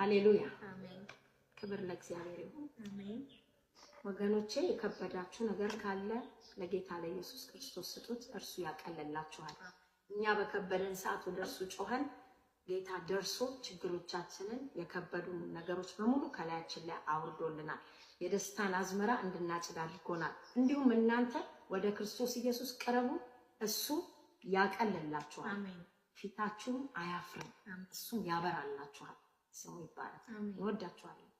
ሃሌሉያ አሜን። ክብር ለእግዚአብሔር ይሁን። አሜን። ወገኖቼ የከበዳችሁ ነገር ካለ ለጌታ ለኢየሱስ ክርስቶስ ስጡት፣ እርሱ ያቀልላችኋል። እኛ በከበደን ሰዓት ወደ እርሱ ጮኸን ጌታ ደርሶ ችግሮቻችንን የከበዱን ነገሮች በሙሉ ከላያችን ላይ አውርዶልናል። የደስታን አዝመራ እንድናጭድ አድርጎናል። እንዲሁም እናንተ ወደ ክርስቶስ ኢየሱስ ቅረቡ፣ እሱ ያቀልላችኋል። አሜን። ፊታችሁን አያፍርም፣ እሱም ያበራላችኋል። ስሙ ይባረክ። እንወዳችኋለን።